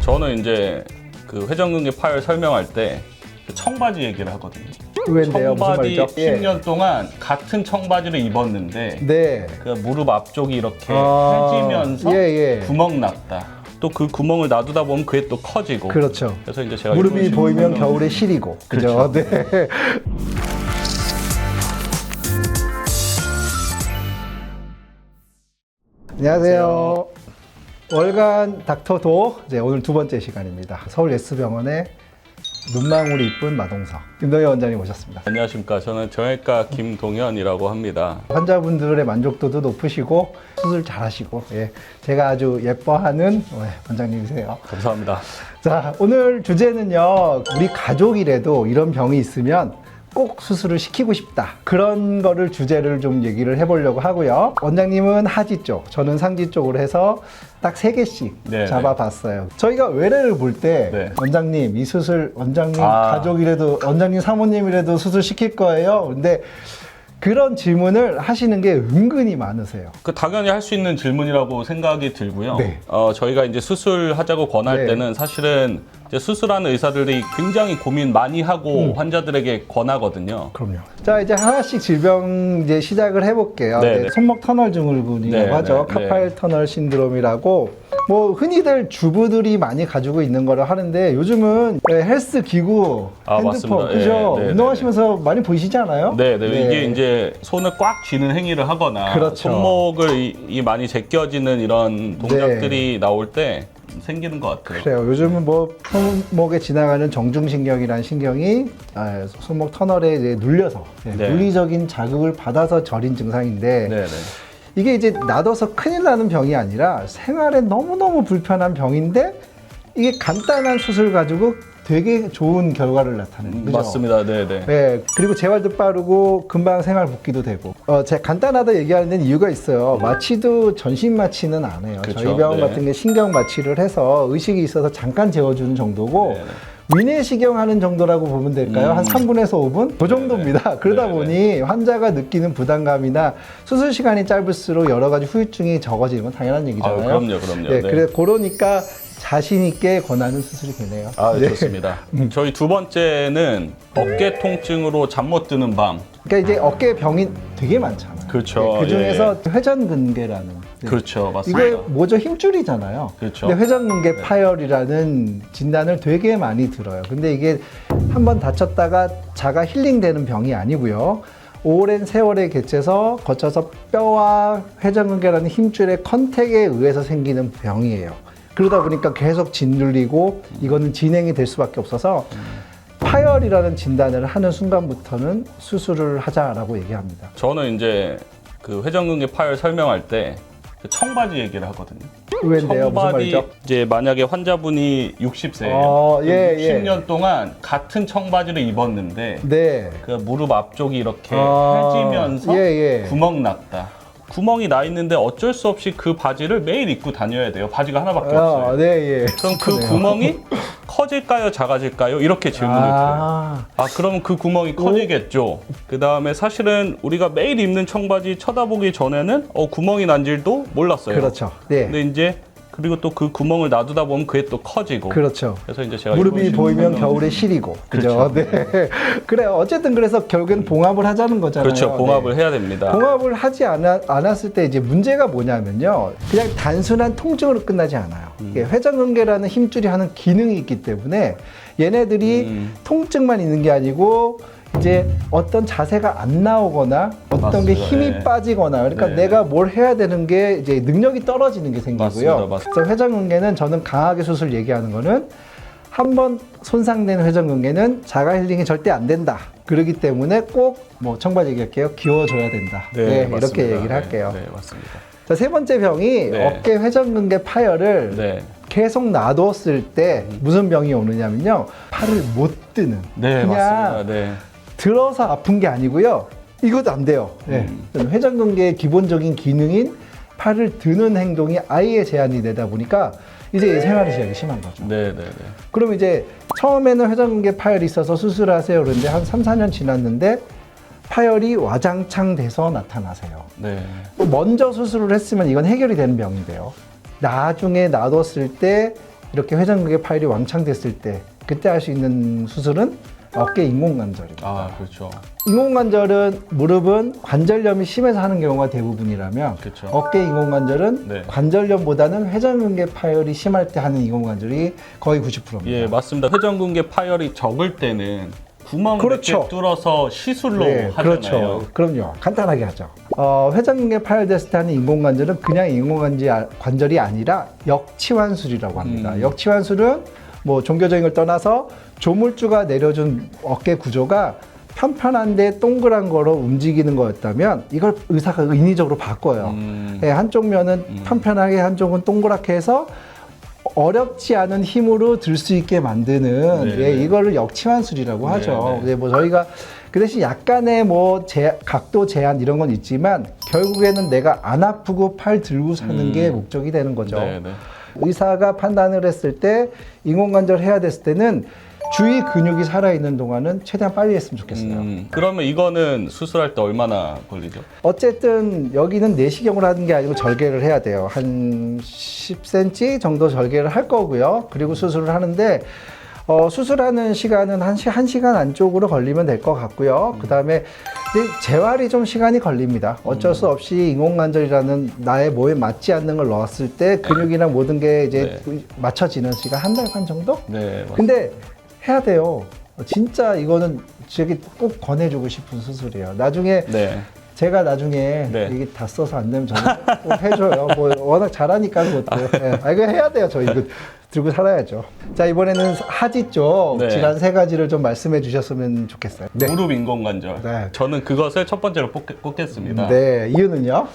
저는 이제 그 회전근개 파열 설명할 때 청바지 얘기를 하거든요. 왜인데요? 무슨 청바지 말이죠? 10년 동안 같은 청바지를 입었는데 네. 그 무릎 앞쪽이 이렇게 펴지면서 구멍 났다. 또 그 구멍을 놔두다 보면 그게 또 커지고. 그렇죠. 그래서 이제 제가 무릎이 보이면 겨울에 시리고. 그죠? 그렇죠. 네. 안녕하세요. 월간 닥터도 이제 오늘 두 번째 시간입니다. 서울 예스병원의 눈망울이 이쁜 마동석 김동현 원장님 오셨습니다. 안녕하십니까. 저는 정형외과 김동현이라고 합니다. 환자분들의 만족도도 높으시고 수술 잘하시고 제가 아주 예뻐하는 원장님이세요. 감사합니다. 자, 오늘 주제는요. 우리 가족이라도 이런 병이 있으면 꼭 수술을 시키고 싶다. 그런 거를 주제를 좀 얘기를 해보려고 하고요. 원장님은 하지 쪽, 저는 상지 쪽으로 해서 딱 3개씩 잡아봤어요. 저희가 외래를 볼 때 원장님 이 수술 원장님 가족이라도 원장님 사모님이라도 수술 시킬 거예요. 근데 그런 질문을 하시는 게 은근히 많으세요. 당연히 할 수 있는 질문이라고 생각이 들고요. 저희가 이제 수술하자고 권할 때는 사실은 이제 수술하는 의사들이 굉장히 고민 많이 하고 환자들에게 권하거든요. 그럼요. 자, 이제 하나씩 질병 이제 시작을 해볼게요. 손목 터널 증후군이라고 하죠. 카팔 터널 신드롬이라고. 뭐 흔히들 주부들이 많이 가지고 있는 거를 하는데 요즘은 헬스 기구, 핸드폰, 그죠? 운동하시면서 많이 보이시지 않아요? 이게 이제 손을 꽉 쥐는 행위를 하거나 손목을 많이 제껴지는 이런 동작들이 나올 때 생기는 것 같아요. 그래요. 요즘은 뭐 손목에 지나가는 정중신경이라는 신경이 손목 터널에 이제 눌려서 물리적인 자극을 받아서 저린 증상인데 이게 이제 놔둬서 큰일 나는 병이 아니라 생활에 너무너무 불편한 병인데 이게 간단한 수술 가지고 되게 좋은 결과를 나타내는 거죠. 맞습니다. 그리고 재활도 빠르고 금방 생활 복귀도 되고. 제가 간단하다 얘기하는 데는 이유가 있어요. 마취도 전신 마취는 안 해요. 저희 병원 같은 게 신경 마취를 해서 의식이 있어서 잠깐 재워주는 정도고 위내시경 하는 정도라고 보면 될까요? 한 3분에서 5분? 그 정도입니다. 그러다 보니 환자가 느끼는 부담감이나 수술 시간이 짧을수록 여러 가지 후유증이 적어지는 건 당연한 얘기잖아요. 그럼요. 그래서 그러니까 자신 있게 권하는 수술이 되네요. 좋습니다. 저희 두 번째는 어깨 통증으로 잠 못 드는 밤. 그러니까 이제 어깨 병이 되게 많잖아요. 그렇죠. 그 중에서 회전근개라는. 그렇죠, 맞습니다. 이게 뭐죠? 힘줄이잖아요. 근데 회전근개 파열이라는 진단을 되게 많이 들어요. 근데 이게 한번 다쳤다가 자가 힐링되는 병이 아니고요. 오랜 세월에 거쳐서 뼈와 회전근개라는 힘줄의 컨택에 의해서 생기는 병이에요. 그러다 보니까 계속 짓눌리고 이거는 진행이 될 수밖에 없어서 파열이라는 진단을 하는 순간부터는 수술을 하자라고 얘기합니다. 저는 이제 그 회전근개 파열 설명할 때 청바지 얘기를 하거든요. 왜인데요? 무슨 말이죠? 이제 만약에 환자분이 60세예요. 10년 동안 같은 청바지를 입었는데 그 무릎 앞쪽이 이렇게 펴지면서 구멍 났다. 구멍이 나 있는데 어쩔 수 없이 그 바지를 매일 입고 다녀야 돼요. 바지가 하나밖에 없어요. 그럼 그 구멍이 커질까요? 작아질까요? 이렇게 질문을 드려요. 그러면 그 구멍이 커지겠죠. 그 다음에 사실은 우리가 매일 입는 청바지 쳐다보기 전에는 구멍이 난 줄도 몰랐어요. 그렇죠. 근데 이제 그리고 또 그 구멍을 놔두다 보면 그게 또 커지고. 그렇죠. 그래서 이제 제가 무릎이 보이면 겨울에 시리고. 그죠? 그래요. 어쨌든 그래서 결국엔 봉합을 하자는 거잖아요. 그렇죠. 봉합을 해야 됩니다. 봉합을 하지 않았을 때 이제 문제가 뭐냐면요. 그냥 단순한 통증으로 끝나지 않아요. 회전근개라는 힘줄이 하는 기능이 있기 때문에 얘네들이 통증만 있는 게 아니고 이제 어떤 자세가 안 나오거나 어떤 게 힘이 빠지거나 그러니까 내가 뭘 해야 되는 게 이제 능력이 떨어지는 게 생기고요. 그래서 회전근개는 저는 강하게 수술 얘기하는 거는 한번 손상된 회전근개는 자가 힐링이 절대 안 된다. 그렇기 때문에 꼭 뭐 청바지 얘기할게요. 기워줘야 된다. 이렇게 얘기를 할게요. 맞습니다. 자, 세 번째 병이 어깨 회전근개 파열을 계속 놔뒀을 때 무슨 병이 오느냐면요. 팔을 못 드는. 그냥 들어서 아픈 게 아니고요. 이것도 안 돼요. 회전근개의 기본적인 기능인 팔을 드는 행동이 아예 제한이 되다 보니까 이제 생활의 제약이 심한 거죠. 그럼 이제 처음에는 회전근개 파열이 있어서 수술하세요. 그런데 한 3, 4년 지났는데 파열이 와장창 돼서 나타나세요. 먼저 수술을 했으면 이건 해결이 되는 병인데요. 나중에 놔뒀을 때 이렇게 회전근개 파열이 왕창됐을 때 그때 할 수 있는 수술은 어깨 인공관절입니다. 아, 그렇죠. 인공관절은 무릎은 관절염이 심해서 하는 경우가 대부분이라면 그렇죠. 어깨 인공관절은 네. 관절염보다는 회전근개 파열이 심할 때 하는 인공관절이 거의 90%입니다. 예, 맞습니다. 회전근개 파열이 적을 때는 구멍 그렇죠. 이렇게 뚫어서 시술로 네, 하잖아요. 그렇죠. 그럼요. 간단하게 하죠. 회전근개 파열됐을 때 하는 인공관절은 그냥 인공관절이 아니라 역치환술이라고 합니다. 역치환술은 뭐 종교적인 걸 떠나서 조물주가 내려준 어깨 구조가 편편한데 동그란 거로 움직이는 거였다면 이걸 의사가 인위적으로 바꿔요. 네, 한쪽 면은 편편하게 한쪽은 동그랗게 해서 어렵지 않은 힘으로 들 수 있게 만드는 네. 예, 이거를 역치환술이라고 하죠. 네. 뭐 저희가 그 대신 약간의 뭐 각도 제한 이런 건 있지만 결국에는 내가 안 아프고 팔 들고 사는 게 목적이 되는 거죠. 네, 네. 의사가 판단을 했을 때 인공관절 해야 됐을 때는 주위 근육이 살아있는 동안은 최대한 빨리 했으면 좋겠어요. 그러면 이거는 수술할 때 얼마나 걸리죠? 어쨌든 여기는 내시경을 하는 게 아니고 절개를 해야 돼요. 한 10cm 정도 절개를 할 거고요. 그리고 수술을 하는데 수술하는 시간은 한 시간 안쪽으로 걸리면 될 것 같고요. 그 다음에 재활이 좀 시간이 걸립니다. 어쩔 수 없이 인공관절이라는 나의 몸에 맞지 않는 걸 넣었을 때 근육이나 모든 게 이제 맞춰지는 시간 한 달 반 정도? 네, 맞습니다. 근데 해야 돼요. 진짜 이거는 저기 꼭 권해주고 싶은 수술이에요. 나중에 네. 제가 나중에 네. 이게 다 써서 안 되면 저는 꼭 해줘요. 뭐 워낙 잘하니까 그것도. 네. 이거 해야 돼요. 저 이거 들고 살아야죠. 자, 이번에는 하지 쪽 네. 질환 3가지를 좀 말씀해 주셨으면 좋겠어요. 네. 무릎 인공관절. 네. 저는 그것을 첫 번째로 꼽겠습니다. 네, 이유는요?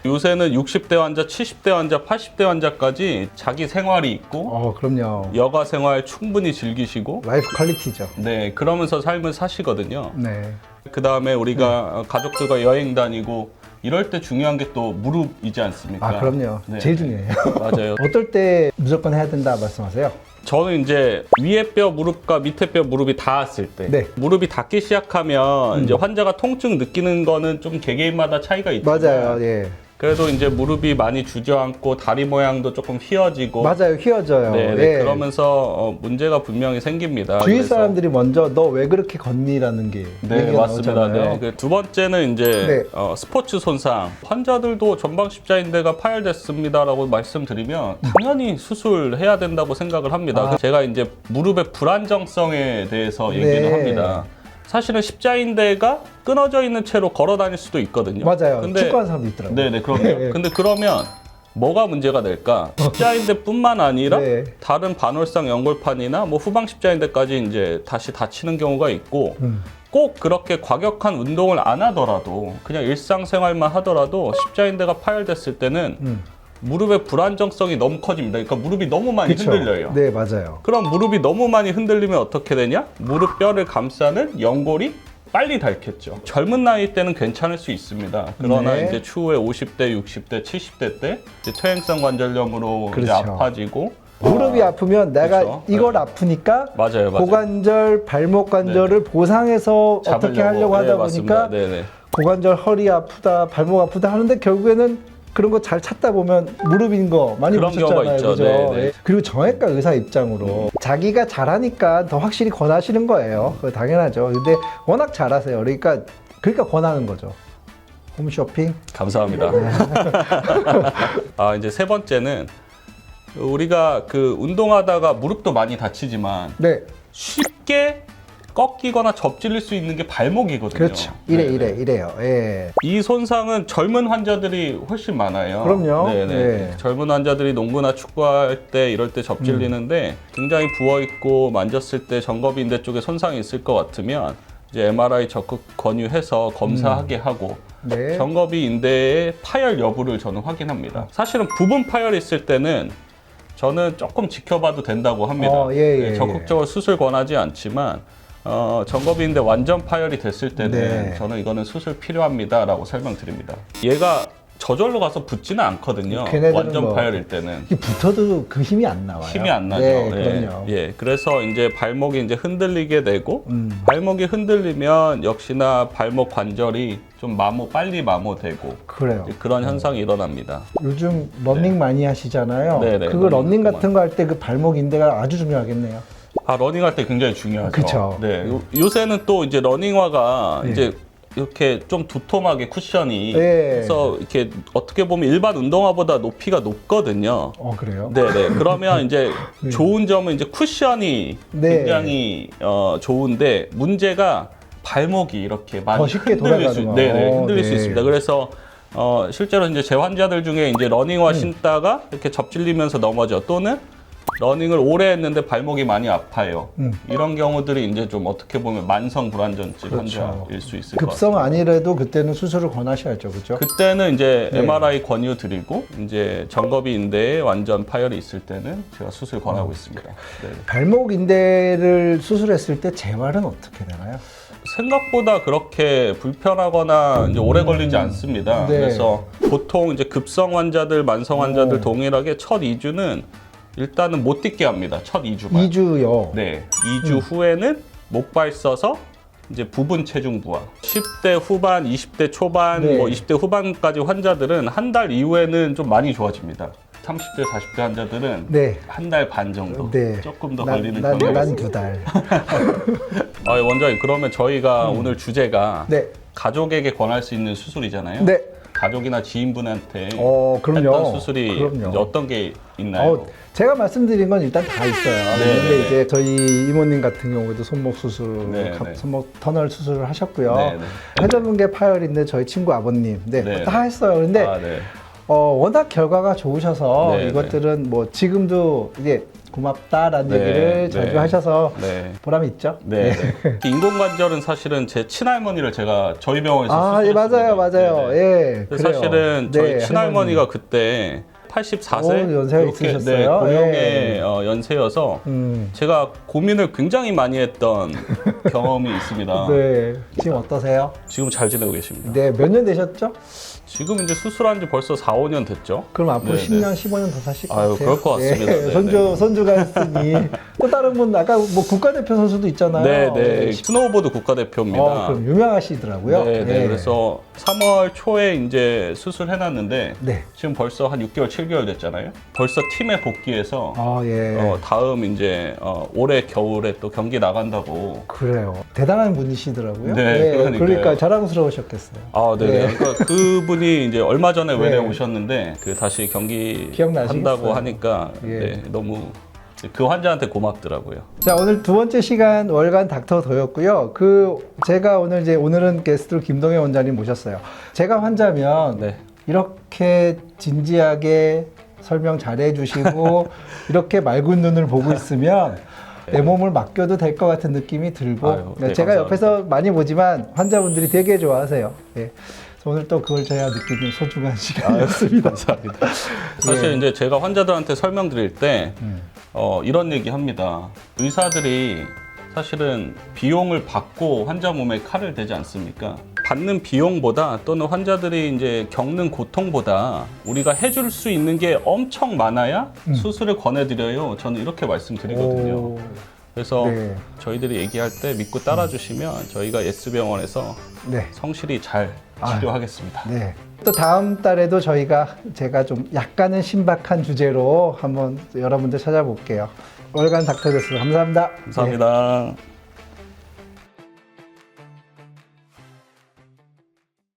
요새는 60대 환자, 70대 환자, 80대 환자까지 자기 생활이 있고 그럼요. 여가 생활 충분히 즐기시고 라이프 퀄리티죠. 네, 그러면서 삶을 사시거든요. 네. 그 다음에 우리가 가족들과 여행 다니고 이럴 때 중요한 게 또 무릎이지 않습니까? 그럼요. 네. 제일 중요해요. 맞아요. 어떨 때 무조건 해야 된다 말씀하세요? 저는 이제 위에 뼈 무릎과 밑에 뼈 무릎이 닿았을 때 네. 무릎이 닿기 시작하면 이제 환자가 통증 느끼는 거는 좀 개개인마다 차이가 있지만 맞아요. 예. 그래도 이제 무릎이 많이 주저앉고 다리 모양도 조금 휘어지고 맞아요. 휘어져요. 네, 예. 그러면서 문제가 분명히 생깁니다. 주위 그래서 사람들이 먼저 너 왜 그렇게 걷니라는 게 네, 얘기가 맞습니다. 나오잖아요. 네. 그 두 번째는 이제 네. 스포츠 손상. 환자들도 전방 십자인대가 파열됐습니다라고 말씀드리면 당연히 수술해야 된다고 생각을 합니다. 제가 이제 무릎의 불안정성에 대해서 얘기를 합니다. 사실은 십자인대가 끊어져 있는 채로 걸어 다닐 수도 있거든요. 맞아요. 축구하는 사람도 있더라고요. 네네, 그럼요. 근데 그러면 뭐가 문제가 될까? 십자인대뿐만 아니라 네. 다른 반월상 연골판이나 뭐 후방 십자인대까지 이제 다시 다치는 경우가 있고 꼭 그렇게 과격한 운동을 안 하더라도 그냥 일상생활만 하더라도 십자인대가 파열됐을 때는 무릎의 불안정성이 너무 커집니다. 그러니까 무릎이 너무 많이 그쵸? 흔들려요. 네, 맞아요. 그럼 무릎이 너무 많이 흔들리면 어떻게 되냐? 무릎 뼈를 감싸는 연골이 빨리 닳겠죠. 젊은 나이 때는 괜찮을 수 있습니다. 그러나 네. 이제 추후에 50대, 60대, 70대 때 이제 퇴행성 관절염으로 이제 그렇죠. 아파지고 무릎이 아프면 내가 그렇죠. 이걸 아프니까 맞아요. 고관절, 발목 관절을 보상해서 어떻게 하려고 하다 보니까 네네. 고관절 허리 아프다, 발목 아프다 하는데 결국에는 그런 거 잘 찾다 보면 무릎인 거 많이 그런 경우가 보셨잖아요. 있죠. 그죠? 네, 네. 예. 그리고 정형외과 의사 입장으로 자기가 잘하니까 더 확실히 권하시는 거예요. 그거 당연하죠. 근데 워낙 잘하세요. 그러니까 권하는 거죠. 홈쇼핑. 감사합니다. 이제 세 번째는 우리가 그 운동하다가 무릎도 많이 다치지만 네. 쉽게 꺾이거나 접질릴 수 있는 게 발목이거든요. 그렇죠. 이래요. 예. 이 손상은 젊은 환자들이 훨씬 많아요. 그럼요. 네네. 네. 젊은 환자들이 농구나 축구할 때 이럴 때 접질리는데 굉장히 부어 있고 만졌을 때 정거비인대 쪽에 손상이 있을 것 같으면 이제 MRI 적극 권유해서 검사하게 하고 네. 정거비 인대의 파열 여부를 저는 확인합니다. 사실은 부분 파열이 있을 때는 저는 조금 지켜봐도 된다고 합니다. 예. 적극적으로 수술 권하지 않지만 정거비인대 완전 파열이 됐을 때는 네. 저는 이거는 수술 필요합니다라고 설명드립니다. 얘가 저절로 가서 붙지는 않거든요. 걔네들은 완전 뭐 파열일 때는. 이게 붙어도 그 힘이 안 나와요. 힘이 안 나죠. 네, 그럼요. 예. 그래서 이제 발목이 이제 흔들리게 되고, 발목이 흔들리면 역시나 발목 관절이 좀 빨리 마모되고. 그래요. 그런 현상이 일어납니다. 요즘 러닝 많이 하시잖아요. 네네, 그거 러닝 러닝 같은 거 할 때 그 발목 인대가 아주 중요하겠네요. 러닝할 때 굉장히 중요하죠. 그쵸. 네. 요새는 또 이제 러닝화가 네. 이제 이렇게 좀 두툼하게 쿠션이 네. 그래서 이렇게 어떻게 보면 일반 운동화보다 높이가 높거든요. 그래요? 네네. 그러면 이제 좋은 점은 이제 쿠션이 네. 굉장히 좋은데 문제가 발목이 이렇게 많이 더 쉽게 흔들릴 돌아가는 거. 흔들릴 수 네. 있습니다. 그래서 실제로 이제 제 환자들 중에 이제 러닝화 신다가 이렇게 접질리면서 넘어져 또는 러닝을 오래 했는데 발목이 많이 아파요. 이런 경우들이 이제 좀 어떻게 보면 만성 불안전증 그렇죠. 환자일 수 있을 것 같아요. 급성 아니라도 그때는 수술을 권하셔야죠, 그렇죠? 그때는 이제 네. MRI 권유 드리고 이제 정거비 인대에 완전 파열이 있을 때는 제가 수술 권하고 있습니다. 네. 발목 인대를 수술했을 때 재활은 어떻게 되나요? 생각보다 그렇게 불편하거나 이제 오래 걸리지 않습니다. 네. 그래서 보통 이제 급성 환자들, 만성 환자들 동일하게 첫 2주는 일단은 못 뛰게 합니다. 첫 2주만. 2주요. 네. 2주 후에는 목발 써서 이제 부분 체중 부하. 10대 후반, 20대 초반, 네. 20대 후반까지 환자들은 한 달 이후에는 좀 많이 좋아집니다. 30대, 40대 환자들은 네. 한 달 반 정도 네. 조금 더 걸리는 경우가 난 있습니다. 2달. 원장님 그러면 저희가 오늘 주제가 네. 가족에게 권할 수 있는 수술이잖아요. 네. 가족이나 지인분한테 그럼요. 했던 수술이 그럼요. 이제 어떤 게 있나요? 제가 말씀드린 건 일단 다 있어요. 네, 근데 네, 이제 저희 이모님 같은 경우에도 손목 수술, 네, 네. 손목 터널 수술을 하셨고요. 네, 네. 회전근개 파열인데 저희 친구 아버님, 네, 다 했어요. 근데 네. 워낙 결과가 좋으셔서 네, 이것들은 뭐 지금도 이제 고맙다라는 네, 얘기를 자주 네. 하셔서 네. 보람이 있죠. 네. 인공관절은 사실은 제 친할머니를 제가 저희 병원에서 예, 수술했습니다. 맞아요. 네, 네. 예. 그래서 그래요. 사실은 저희 네, 친할머니가 그때 84세 연세가 이렇게, 있으셨어요? 네, 고령의 예. 연세여서 제가 고민을 굉장히 많이 했던 경험이 있습니다. 네. 지금 어떠세요? 지금 잘 지내고 계십니다. 네, 몇 년 되셨죠? 지금 이제 수술한 지 벌써 4, 5년 됐죠. 그럼 앞으로 네, 10년, 15년 더 사실 것 아유, 같아요. 그럴 것 같습니다. 네, 손주가 있으니 또 다른 분 아까 뭐 국가대표 선수도 있잖아요. 네. 스노우보드 국가대표입니다. 그럼 유명하시더라고요. 네. 그래서 3월 초에 이제 수술해놨는데 네. 지금 벌써 한 6개월, 7개월 됐잖아요. 벌써 팀에 복귀해서 다음 이제 올해 겨울에 또 경기 나간다고. 그래요. 대단한 분이시더라고요. 네, 그러니까 자랑스러우셨겠어요. 네. 그러니까 그분이 이제 얼마 전에 외래 오셨는데 다시 경기 기억나시겠어요? 한다고 하니까 네, 너무 그 환자한테 고맙더라고요. 자, 오늘 두 번째 시간 월간 닥터 더였고요. 제가 오늘은 게스트로 김동현 원장님 모셨어요. 제가 환자면 이렇게 진지하게 설명 잘해 주시고 이렇게 맑은 눈을 보고 있으면 내 몸을 맡겨도 될 것 같은 느낌이 들고 제가 감사합니다. 옆에서 많이 보지만 환자분들이 되게 좋아하세요. 오늘 또 그걸 저희가 느끼는 소중한 시간이었습니다. 감사합니다. 사실 이제 제가 환자들한테 설명드릴 때 이런 얘기 합니다. 의사들이 사실은 비용을 받고 환자 몸에 칼을 대지 않습니까? 받는 비용보다 또는 환자들이 이제 겪는 고통보다 우리가 해줄 수 있는 게 엄청 많아야 수술을 권해드려요. 저는 이렇게 말씀드리거든요. 그래서 저희들이 얘기할 때 믿고 따라주시면 저희가 S병원에서 성실히 잘 치료하겠습니다. 또 다음 달에도 제가 좀 약간은 신박한 주제로 한번 여러분들 찾아볼게요. 월간 닥터였습니다. 감사합니다. 감사합니다.